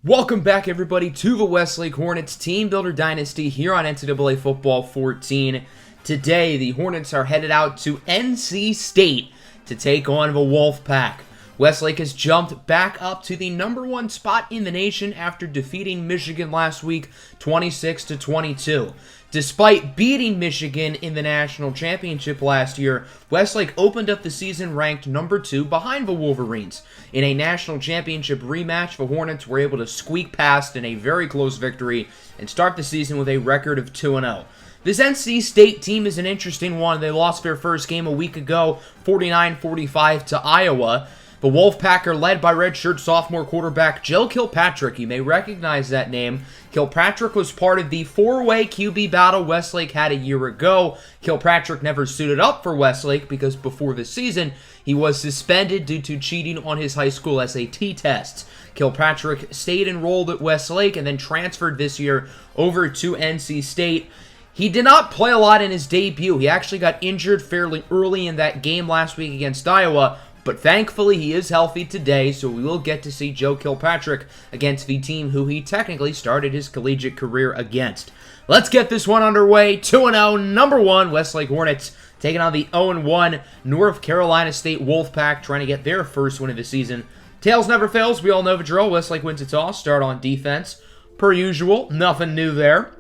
Welcome back, everybody, to the Westlake Hornets Teambuilder Dynasty here on NCAA Football 14. Today, the Hornets are headed out to NC State to take on the Wolfpack. Westlake has jumped back up to the #1 spot in the nation after defeating Michigan last week, 26-22. Despite beating Michigan in the national championship last year, Westlake opened up the season ranked #2 behind the Wolverines. In a national championship rematch, the Hornets were able to squeak past in a very close victory and start the season with a record of 2-0. This NC State team is an interesting one. They lost their first game a week ago, 49-45 to Iowa. The Wolfpack are led by redshirt sophomore quarterback Joe Kilpatrick. You may recognize that name. Kilpatrick was part of the four-way QB battle Westlake had a year ago. Kilpatrick never suited up for Westlake because before the season, he was suspended due to cheating on his high school SAT tests. Kilpatrick stayed enrolled at Westlake and then transferred this year over to NC State. He did not play a lot in his debut. He actually got injured fairly early in that game last week against Iowa, but thankfully, he is healthy today, so we will get to see Joe Kilpatrick against the team who he technically started his collegiate career against. Let's get this one underway. 2-0, #1, Westlake Hornets taking on the 0-1 North Carolina State Wolfpack, trying to get their first win of the season. Tails never fails. We all know the drill. Westlake wins it all. Start on defense. Per usual, nothing new there.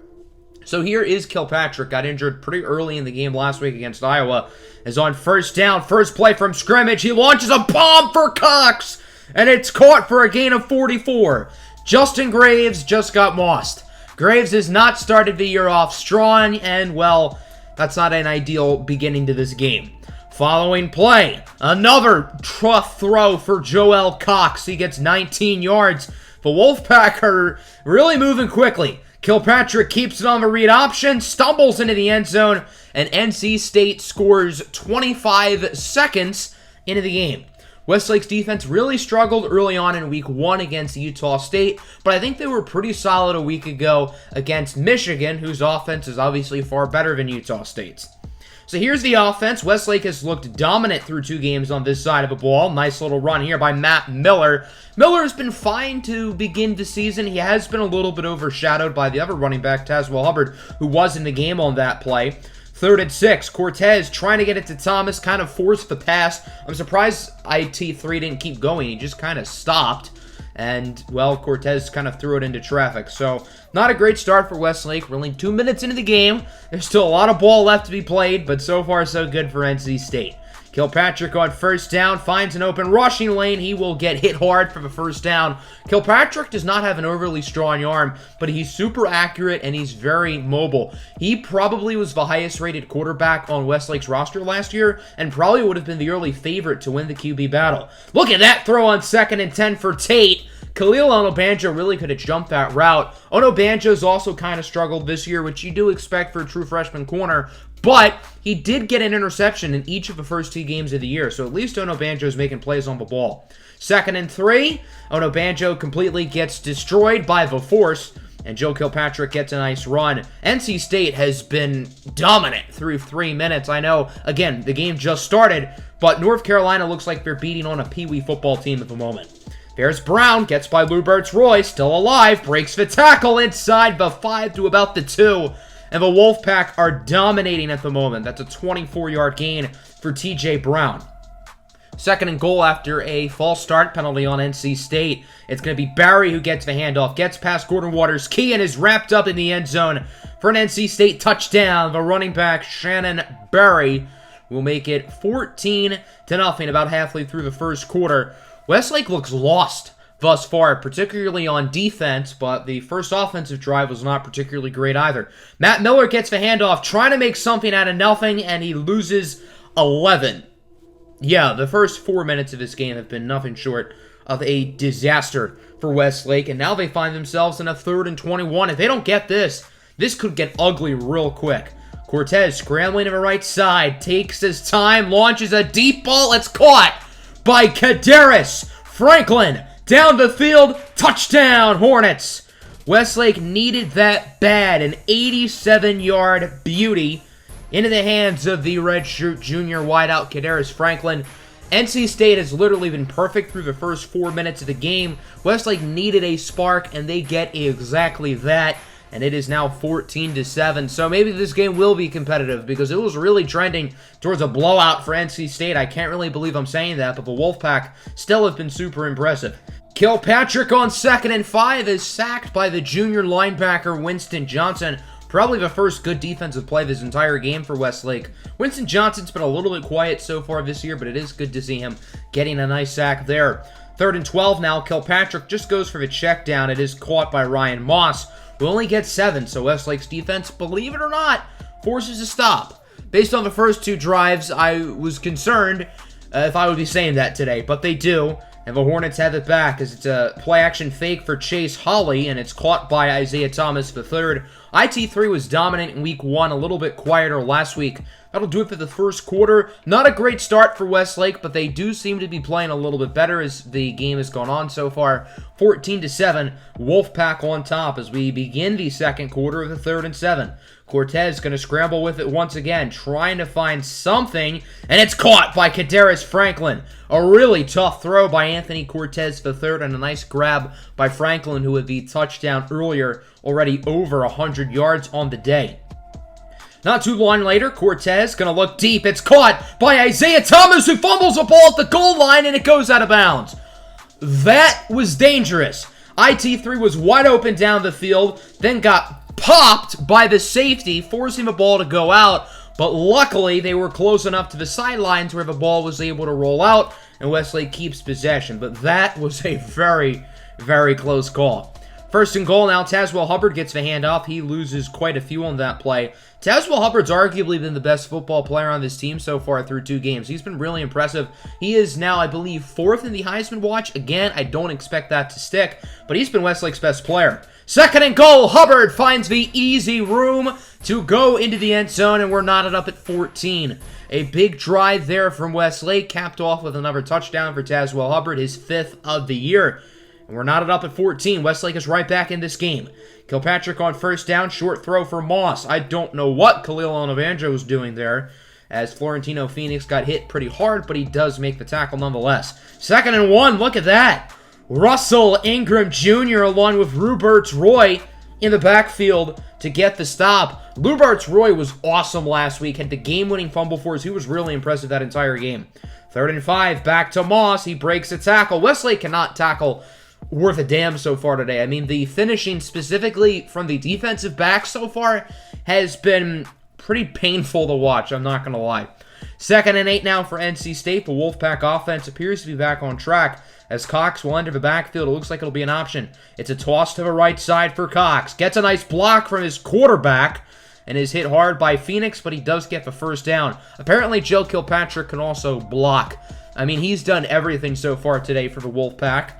So here is Kilpatrick. Got injured pretty early in the game last week against Iowa. Is on first down, first play from scrimmage. He launches a bomb for Cox, and it's caught for a gain of 44. Justin Graves just got mossed. Graves has not started the year off strong, and, well, that's not an ideal beginning to this game. Following play, another tough throw for Joel Cox. He gets 19 yards. The Wolfpack are really moving quickly. Kilpatrick keeps it on the read option, stumbles into the end zone, and NC State scores 25 seconds into the game. Westlake's defense really struggled early on in week 1 against Utah State, but I think they were pretty solid a week ago against Michigan, whose offense is obviously far better than Utah State's. So here's the offense. Westlake has looked dominant through 2 games on this side of the ball. Nice little run here by Matt Miller. Miller has been fine to begin the season. He has been a little bit overshadowed by the other running back, Tazwell Hubbard, who was in the game on that play. 3rd and 6. Cortez trying to get it to Thomas, kind of forced the pass. I'm surprised IT3 didn't keep going. He just kind of stopped. And, well, Cortez kind of threw it into traffic. So, not a great start for Westlake. We're only 2 minutes into the game. There's still a lot of ball left to be played, but so far so good for NC State. Kilpatrick on first down, finds an open rushing lane. He will get hit hard for the first down. Kilpatrick does not have an overly strong arm, but he's super accurate and he's very mobile. He probably was the highest rated quarterback on Westlake's roster last year and probably would have been the early favorite to win the QB battle. Look at that throw on 2nd and 10 for Tate. Khalil Onobanjo really could have jumped that route. Onobanjo's also kind of struggled this year, which you do expect for a true freshman corner, but he did get an interception in each of the first 2 games of the year, so at least Onobanjo's making plays on the ball. 2nd and 3, Onobanjo completely gets destroyed by the force, and Joe Kilpatrick gets a nice run. NC State has been dominant through 3 minutes. I know, again, the game just started, but North Carolina looks like they're beating on a peewee football team at the moment. There's Brown, gets by Lubert's Roy, still alive, breaks the tackle inside the 5 to about the 2. And the Wolfpack are dominating at the moment. That's a 24-yard gain for TJ Brown. 2nd and goal after a false start penalty on NC State. It's going to be Barry who gets the handoff, gets past Gordon Waters-Key and is wrapped up in the end zone for an NC State touchdown. The running back, Shannon Barry, will make it 14-0 about halfway through the first quarter. Westlake looks lost thus far, particularly on defense, but the first offensive drive was not particularly great either. Matt Miller gets the handoff, trying to make something out of nothing, and he loses 11. Yeah, the first 4 minutes of this game have been nothing short of a disaster for Westlake, and now they find themselves in a 3rd and 21. If they don't get this, this could get ugly real quick. Cortez scrambling to the right side, takes his time, launches a deep ball. It's caught by Kadaris Franklin. Down the field, touchdown, Hornets. Westlake needed that bad. An 87-yard beauty into the hands of the redshirt junior wideout, Kadaris Franklin. NC State has literally been perfect through the first 4 minutes of the game. Westlake needed a spark, and they get exactly that. And it is now 14-7. So maybe this game will be competitive because it was really trending towards a blowout for NC State. I can't really believe I'm saying that, but the Wolfpack still have been super impressive. Kilpatrick on 2nd and 5 is sacked by the junior linebacker Winston Johnson. Probably the first good defensive play of his entire game for Westlake. Winston Johnson's been a little bit quiet so far this year, but it is good to see him getting a nice sack there. 3rd and 12 now. Kilpatrick just goes for the check down. It is caught by Ryan Moss, who only gets 7, so Westlake's defense, believe it or not, forces a stop. Based on the first 2 drives, I was concerned if I would be saying that today, but they do. And the Hornets have it back as it's a play-action fake for Chase Holly, and it's caught by Isaiah Thomas III. IT3 was dominant in Week 1, a little bit quieter last week. That'll do it for the first quarter. Not a great start for Westlake, but they do seem to be playing a little bit better as the game has gone on so far. 14-7, Wolfpack on top as we begin the second quarter of the 3rd and 7. Cortez going to scramble with it once again, trying to find something, and it's caught by Kadarius Franklin. A really tough throw by Anthony Cortez III, and a nice grab by Franklin, who had the touchdown earlier, already over 100 yards on the day. Not too long later, Cortez going to look deep. It's caught by Isaiah Thomas, who fumbles the ball at the goal line, and it goes out of bounds. That was dangerous. IT3 was wide open down the field, then got popped by the safety, forcing the ball to go out, but luckily they were close enough to the sidelines where the ball was able to roll out, and Westlake keeps possession. But that was a very, very close call. 1st and goal now. Tazwell Hubbard gets the handoff. He loses quite a few on that play. Tazwell Hubbard's arguably been the best football player on this team so far through 2 games. He's been really impressive. He is now, I believe, 4th in the Heisman watch. Again, I don't expect that to stick, but he's been Westlake's best player. 2nd and goal. Hubbard finds the easy room to go into the end zone, and we're knotted up at 14. A big drive there from Westlake, capped off with another touchdown for Tazwell Hubbard, his 5th of the year. And we're knotted up at 14. Westlake is right back in this game. Kilpatrick on 1st down, short throw for Moss. I don't know what Khalil Onavandro was doing there, as Florentino Phoenix got hit pretty hard, but he does make the tackle nonetheless. 2nd and 1, look at that. Russell Ingram Jr. along with Ruberts Roy in the backfield to get the stop. Ruberts Roy was awesome last week, had the game-winning fumble for us. He was really impressive that entire game. 3rd and 5, back to Moss. He breaks a tackle. Westlake cannot tackle worth a damn so far today. I mean, the finishing specifically from the defensive back so far has been pretty painful to watch, I'm not going to lie. 2nd and 8 now for NC State. The Wolfpack offense appears to be back on track as Cox will enter the backfield. It looks like it'll be an option. It's a toss to the right side for Cox. Gets a nice block from his quarterback and is hit hard by Phoenix, but he does get the 1st down. Apparently, Joe Kilpatrick can also block. I mean, he's done everything so far today for the Wolfpack.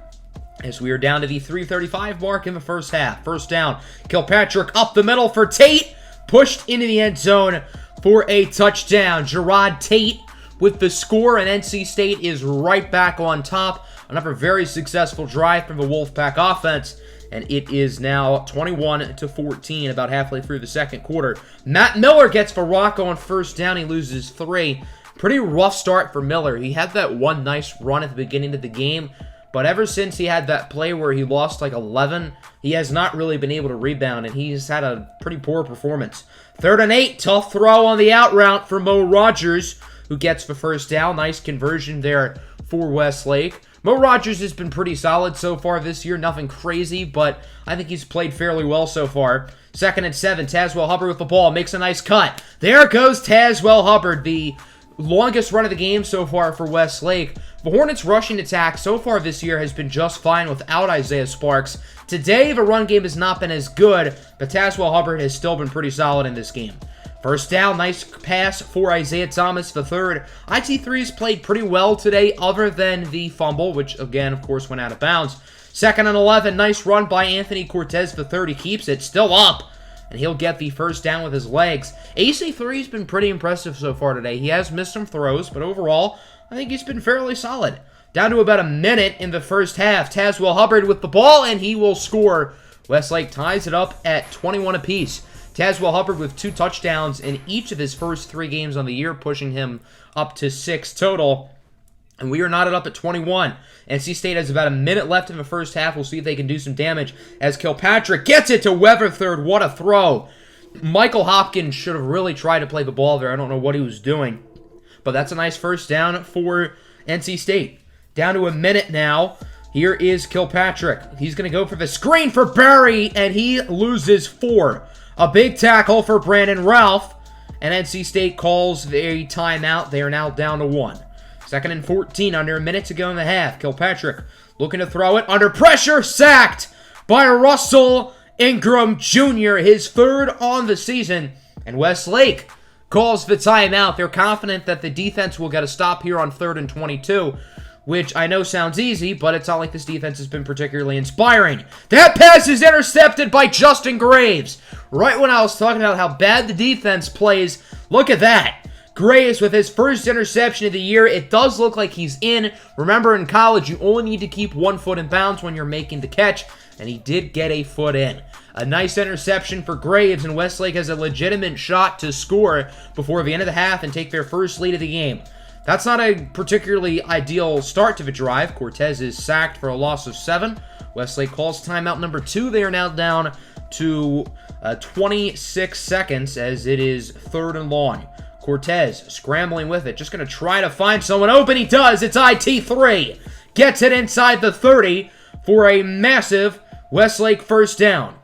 As we are down to the 3:35 mark in the first half. 1st down. Kilpatrick up the middle for Tate. Pushed into the end zone for a touchdown. Gerard Tate with the score, and NC State is right back on top. Another very successful drive from the Wolfpack offense, and it is now 21-14, about halfway through the second quarter. Matt Miller gets the rock on 1st down. He loses 3. Pretty rough start for Miller. He had that one nice run at the beginning of the game, but ever since he had that play where he lost like 11, he has not really been able to rebound, and he's had a pretty poor performance. 3rd and 8, tough throw on the out route for Mo Rogers, who gets the 1st down. Nice conversion there for Westlake. Mo Rogers has been pretty solid so far this year. Nothing crazy, but I think he's played fairly well so far. 2nd and 7, Tazwell Hubbard with the ball. Makes a nice cut. There goes Tazwell Hubbard, the longest run of the game so far for Westlake. The Hornets' rushing attack so far this year has been just fine without Isaiah Sparks. Today, the run game has not been as good, but Tazwell Hubbard has still been pretty solid in this game. 1st down, nice pass for Isaiah Thomas III. IT3's played pretty well today, other than the fumble, which, again, of course, went out of bounds. 2nd and 11, nice run by Anthony Cortez III. He keeps it still up, and he'll get the 1st down with his legs. AC3's been pretty impressive so far today. He has missed some throws, but overall, I think he's been fairly solid. Down to about a minute in the first half. Tazwell Hubbard with the ball, and he will score. Westlake ties it up at 21 apiece. Tazwell Hubbard with 2 touchdowns in each of his first 3 games on the year, pushing him up to 6 total. And we are knotted up at 21. NC State has about a minute left in the first half. We'll see if they can do some damage as Kilpatrick gets it to Weatherford. What a throw. Michael Hopkins should have really tried to play the ball there. I don't know what he was doing. But that's a nice first down for NC State. Down to a minute now. Here is Kilpatrick. He's going to go for the screen for Barry, and he loses 4. A big tackle for Brandon Ralph, and NC State calls a timeout. They are now down to 1. 2nd and 14, under a minute to go in the half. Kilpatrick looking to throw it. Under pressure, sacked by Russell Ingram Jr., his 3rd on the season. And Westlake calls the timeout. They're confident that the defense will get a stop here on 3rd and 22, which I know sounds easy, but it's not like this defense has been particularly inspiring. That pass is intercepted by Justin Graves. Right when I was talking about how bad the defense plays, look at that. Graves with his first interception of the year. It does look like he's in. Remember, in college, you only need to keep 1 foot in bounds when you're making the catch, and he did get a foot in. A nice interception for Graves, and Westlake has a legitimate shot to score before the end of the half and take their first lead of the game. That's not a particularly ideal start to the drive. Cortez is sacked for a loss of 7. Westlake calls timeout number 2. They are now down to 26 seconds as it is 3rd and long. Cortez scrambling with it, just going to try to find someone open. He does. It's IT3. Gets it inside the 30 for a massive Westlake first down.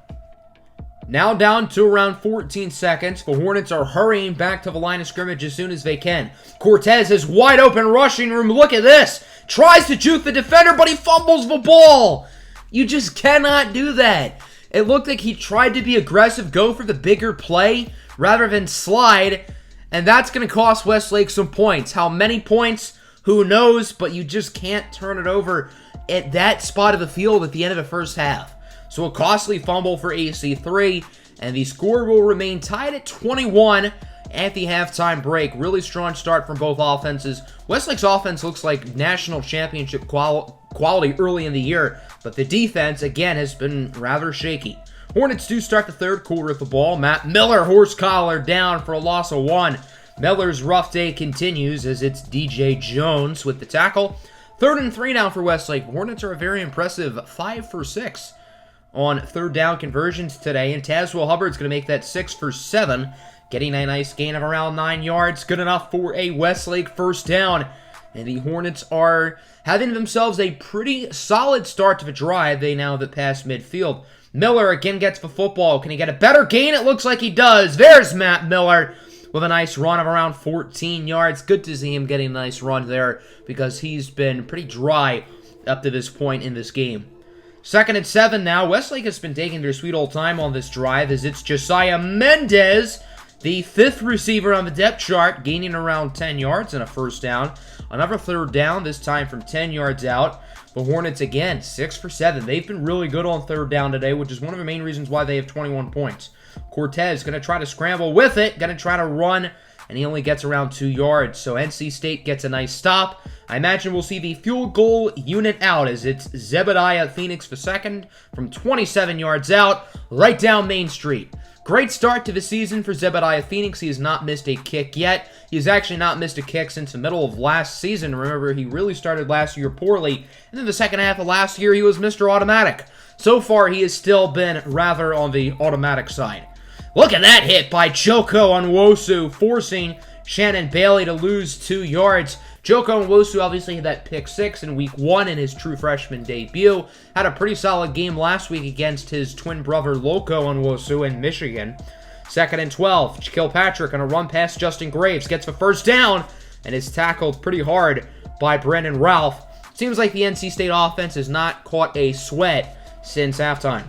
Now down to around 14 seconds. The Hornets are hurrying back to the line of scrimmage as soon as they can. Cortez is wide open rushing room. Look at this. Tries to juke the defender, but he fumbles the ball. You just cannot do that. It looked like he tried to be aggressive, go for the bigger play rather than slide, and that's going to cost Westlake some points. How many points? Who knows? But you just can't turn it over at that spot of the field at the end of the first half. So a costly fumble for AC3, and the score will remain tied at 21 at the halftime break. Really strong start from both offenses. Westlake's offense looks like national championship quality early in the year, but the defense, again, has been rather shaky. Hornets do start the 3rd quarter with the ball. Matt Miller, horse collar, down for a loss of 1. Miller's rough day continues as it's DJ Jones with the tackle. 3rd and 3 now for Westlake. Hornets are a very impressive 5 for 6 on 3rd down conversions today, and Tazewell Hubbard's going to make that 6 for 7, getting a nice gain of around 9 yards. Good enough for a Westlake first down. And the Hornets are having themselves a pretty solid start to the drive. They now have it past midfield. Miller again gets the football. Can he get a better gain? It looks like he does. There's Matt Miller with a nice run of around 14 yards. Good to see him getting a nice run there because he's been pretty dry up to this point in this game. 2nd and 7 now. Westlake has been taking their sweet old time on this drive as it's Josiah Mendez, the 5th receiver on the depth chart, gaining around 10 yards and a first down. Another 3rd down, this time from 10 yards out. The Hornets, again, 6 for 7. They've been really good on 3rd down today, which is one of the main reasons why they have 21 points. Cortez going to try to scramble with it, going to try to run, and he only gets around 2 yards. So NC State gets a nice stop. I imagine we'll see the field goal unit out as it's Zebediah Phoenix II from 27 yards out, right down Main Street. Great start to the season for Zebediah Phoenix. He has not missed a kick yet. He's actually not missed a kick since the middle of last season. Remember, he really started last year poorly, and then the second half of last year, he was Mr. Automatic. So far, he has still been rather on the automatic side. Look at that hit by Joko Onwosu, forcing Shannon Bailey to lose 2 yards. Joko Onwosu obviously had that pick 6 in week 1 in his true freshman debut. Had a pretty solid game last week against his twin brother Loco Onwosu in Michigan. 2nd and 12. Kilpatrick on a run past Justin Graves. Gets the first down and is tackled pretty hard by Brandon Ralph. Seems like the NC State offense has not caught a sweat since halftime.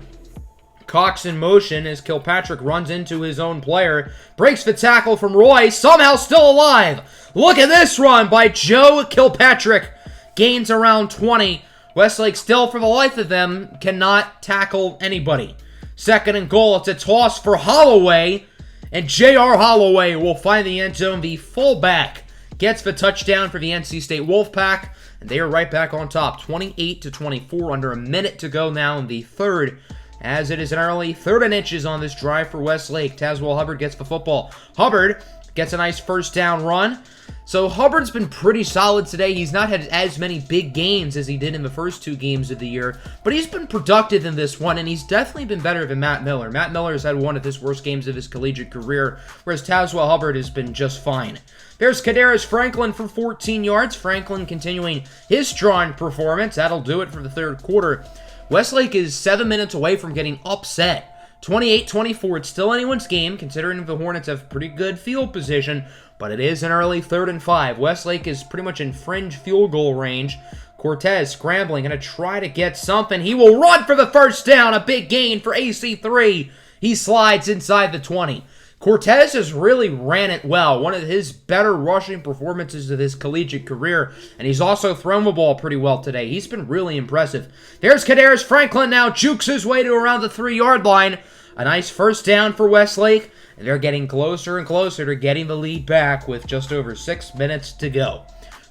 Cox in motion as Kilpatrick runs into his own player. Breaks the tackle from Roy. Somehow still alive. Look at this run by Joe Kilpatrick. Gains around 20. Westlake still, for the life of them, cannot tackle anybody. 2nd and goal. It's a toss for Holloway. And J.R. Holloway will find the end zone. The fullback gets the touchdown for the NC State Wolfpack. And they are right back on top. 28-24. Under a minute to go now in the 3rd. As it is an early 3rd and inches on this drive for Westlake. Tazewell Hubbard gets the football. Hubbard gets a nice first down run. So Hubbard's been pretty solid today. He's not had as many big games as he did in the first 2 games of the year, but he's been productive in this one, and he's definitely been better than Matt Miller. Matt Miller has had one of his worst games of his collegiate career, whereas Tazewell Hubbard has been just fine. There's Kadarius Franklin for 14 yards. Franklin continuing his strong performance. That'll do it for the third quarter. Westlake is 7 minutes away from getting upset. 28-24, it's still anyone's game, considering the Hornets have pretty good field position, but it is an early 3rd and 5. Westlake is pretty much in fringe field goal range. Cortez scrambling, going to try to get something. He will run for the first down, a big gain for AC3. He slides inside the 20. Cortez has really ran it well, one of his better rushing performances of his collegiate career, and he's also thrown the ball pretty well today. He's been really impressive. There's Kadarius Franklin now, jukes his way to around the 3-yard line. A nice first down for Westlake, and they're getting closer and closer to getting the lead back with just over 6 minutes to go.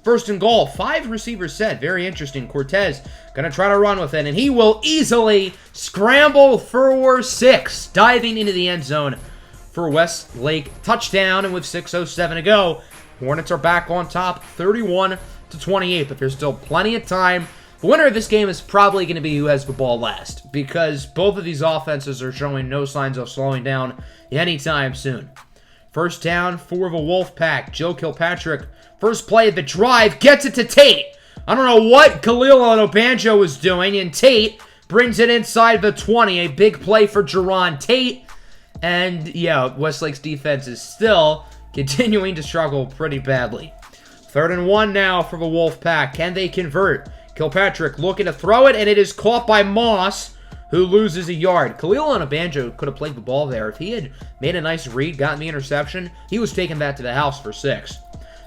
First and goal, 5 receivers set. Very interesting. Cortez going to try to run with it, and he will easily scramble for 6, diving into the end zone for Westlake. Touchdown, and with 6:07 to go, Hornets are back on top, 31-28, but there's still plenty of time. The winner of this game is probably going to be who has the ball last, because both of these offenses are showing no signs of slowing down anytime soon. First down for the Wolfpack. Joe Kilpatrick, first play of the drive, gets it to Tate. I don't know what Khalil Obanjo was doing, and Tate brings it inside the 20. A big play for Jerron Tate. And yeah, Westlake's defense is still continuing to struggle pretty badly. 3rd and 1 now for the Wolfpack. Can they convert? Kilpatrick looking to throw it, and it is caught by Moss, who loses a yard. Khalil Obanjo could have played the ball there. If he had made a nice read, gotten the interception, he was taking that to the house for 6.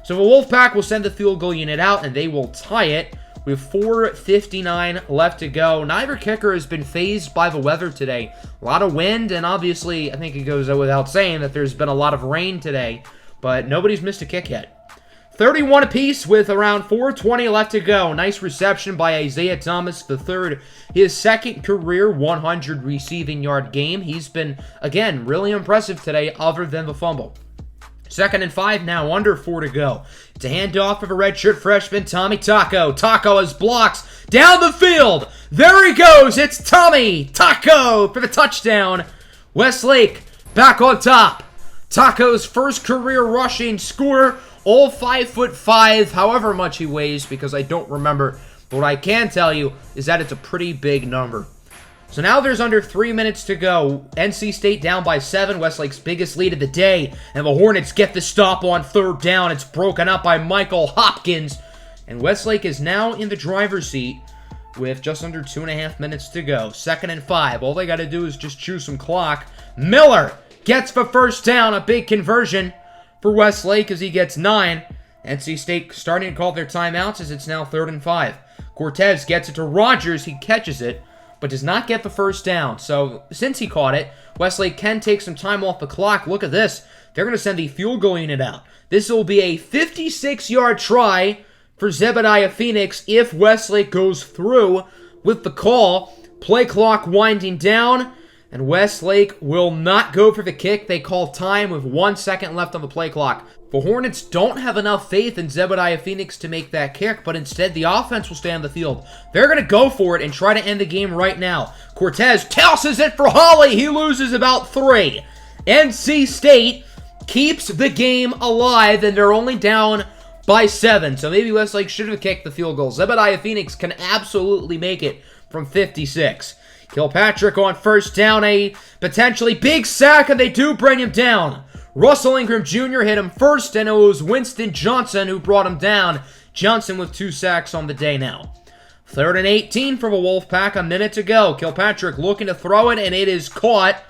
So the Wolfpack will send the field goal unit out, and they will tie it with 4:59 left to go. Neither kicker has been fazed by the weather today. A lot of wind, and obviously, I think it goes without saying that there's been a lot of rain today, but nobody's missed a kick yet. 31 apiece with around 4:20 left to go. Nice reception by Isaiah Thomas III. His second career 100 receiving yard game. He's been, again, really impressive today other than the fumble. 2nd and 5 now, under 4 to go. It's a handoff of a redshirt freshman, Tommy Taco. Taco has blocks down the field. There he goes. It's Tommy Taco for the touchdown. Westlake back on top. Taco's first career rushing score, all 5'5", however much he weighs, because I don't remember. But what I can tell you is that it's a pretty big number. So now there's under 3 minutes to go. NC State down by 7, Westlake's biggest lead of the day. And the Hornets get the stop on 3rd down. It's broken up by Michael Hopkins. And Westlake is now in the driver's seat with just under 2.5 minutes to go. 2nd and 5. All they got to do is just chew some clock. Miller gets the first down. A big conversion for Westlake as he gets 9. NC State starting to call their timeouts as it's now 3rd and 5. Cortez gets it to Rogers. He catches it, but does not get the first down. So since he caught it, Westlake can take some time off the clock. Look at this. They're going to send the field goal unit out. This will be a 56-yard try for Zebediah Phoenix if Westlake goes through with the call. Play clock winding down, and Westlake will not go for the kick. They call time with 1 second left on the play clock. The Hornets don't have enough faith in Zebediah Phoenix to make that kick, but instead the offense will stay on the field. They're going to go for it and try to end the game right now. Cortez tosses it for Holly. He loses about 3. NC State keeps the game alive, and they're only down by 7. So maybe Westlake should have kicked the field goal. Zebediah Phoenix can absolutely make it from 56. Kilpatrick on first down, a potentially big sack, and they do bring him down. Russell Ingram Jr. hit him first, and it was Winston Johnson who brought him down. Johnson with 2 sacks on the day now. 3rd and 18 for the Wolfpack, a minute to go. Kilpatrick looking to throw it, and it is caught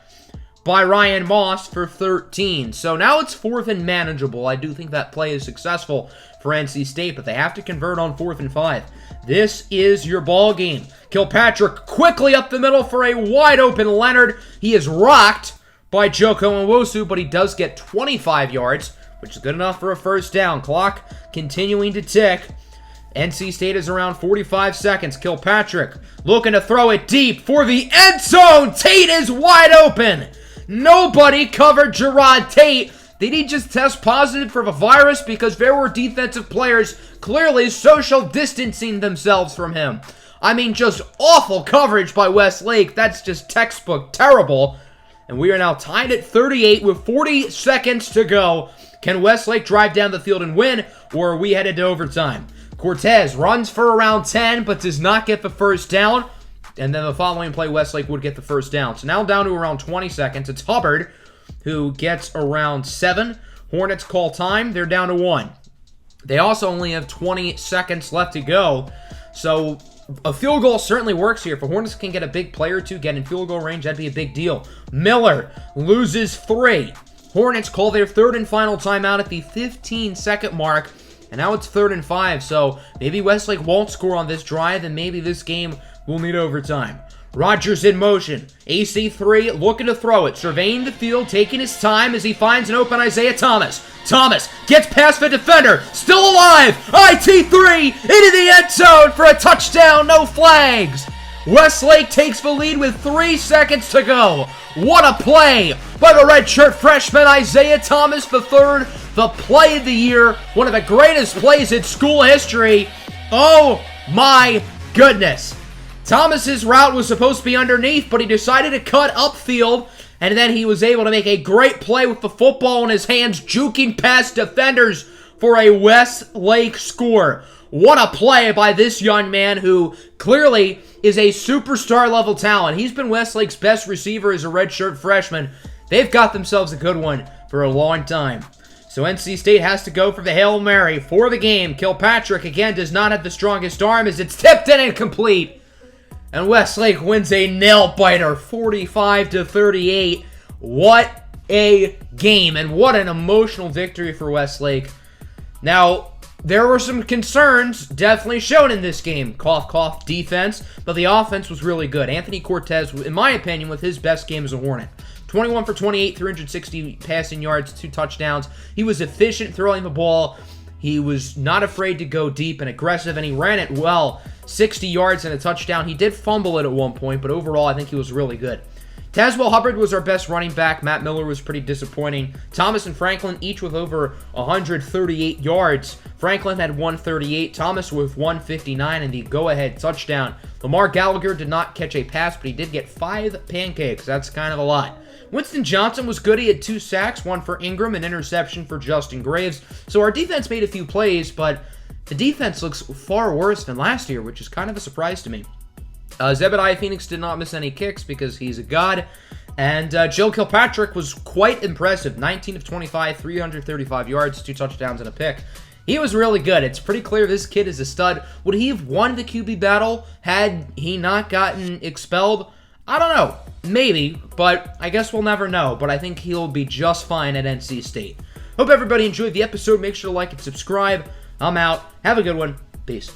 by Ryan Moss for 13. So now it's 4th and manageable. I do think that play is successful for NC State, but they have to convert on 4th and 5. This is your ball game. Kilpatrick quickly up the middle for a wide open Leonard. He is rocked by Joko Nwosu, but he does get 25 yards, which is good enough for a first down. Clock continuing to tick. NC State is around 45 seconds. Kilpatrick looking to throw it deep for the end zone. Tate is wide open. Nobody covered Gerard Tate. Did he just test positive for the virus? Because there were defensive players clearly social distancing themselves from him. I mean, just awful coverage by Westlake. That's just textbook terrible. And we are now tied at 38 with 40 seconds to go. Can Westlake drive down the field and win, or are we headed to overtime? Cortez runs for around 10, but does not get the first down. And then the following play, Westlake would get the first down. So now down to around 20 seconds. It's Hubbard who gets around 7. Hornets call time. They're down to 1. They also only have 20 seconds left to go. So a field goal certainly works here. If the Hornets can get a big play or two, get in field goal range, that'd be a big deal. Miller loses 3. Hornets call their third and final timeout at the 15-second mark. And now it's 3rd and 5. So maybe Westlake won't score on this drive, and maybe this game will need overtime. Rogers in motion. AC3 looking to throw it. Surveying the field, taking his time as he finds an open Isaiah Thomas. Thomas gets past the defender. Still alive. IT3 into the end zone for a touchdown. No flags. Westlake takes the lead with 3 seconds to go. What a play by the redshirt freshman Isaiah Thomas III. The play of the year. One of the greatest plays in school history. Oh my goodness. Thomas's route was supposed to be underneath, but he decided to cut upfield, and then he was able to make a great play with the football in his hands, juking past defenders for a Westlake score. What a play by this young man who clearly is a superstar-level talent. He's been Westlake's best receiver as a redshirt freshman. They've got themselves a good one for a long time. So NC State has to go for the Hail Mary for the game. Kilpatrick, again, does not have the strongest arm as it's tipped and incomplete. And Westlake wins a nail-biter, 45-38. What a game, and what an emotional victory for Westlake. Now, there were some concerns definitely shown in this game. Cough, cough, defense, but the offense was really good. Anthony Cortez, in my opinion, with his best game as a Hornet. 21 for 28, 360 passing yards, 2 touchdowns. He was efficient throwing the ball. He was not afraid to go deep and aggressive, and he ran it well. 60 yards and a touchdown. He did fumble it at one point, but overall, I think he was really good. Tazewell Hubbard was our best running back. Matt Miller was pretty disappointing. Thomas and Franklin each with over 138 yards. Franklin had 138. Thomas with 159 and the go-ahead touchdown. Lamar Gallagher did not catch a pass, but he did get 5 pancakes. That's kind of a lot. Winston Johnson was good. He had 2 sacks, 1 for Ingram, an interception for Justin Graves. So our defense made a few plays, but the defense looks far worse than last year, which is kind of a surprise to me. Zebediah Phoenix did not miss any kicks because he's a god. And Joe Kilpatrick was quite impressive. 19 of 25, 335 yards, 2 touchdowns, and a pick. He was really good. It's pretty clear this kid is a stud. Would he have won the QB battle had he not gotten expelled? I don't know. Maybe, but I guess we'll never know. But I think he'll be just fine at NC State. Hope everybody enjoyed the episode. Make sure to like and subscribe. I'm out. Have a good one. Peace.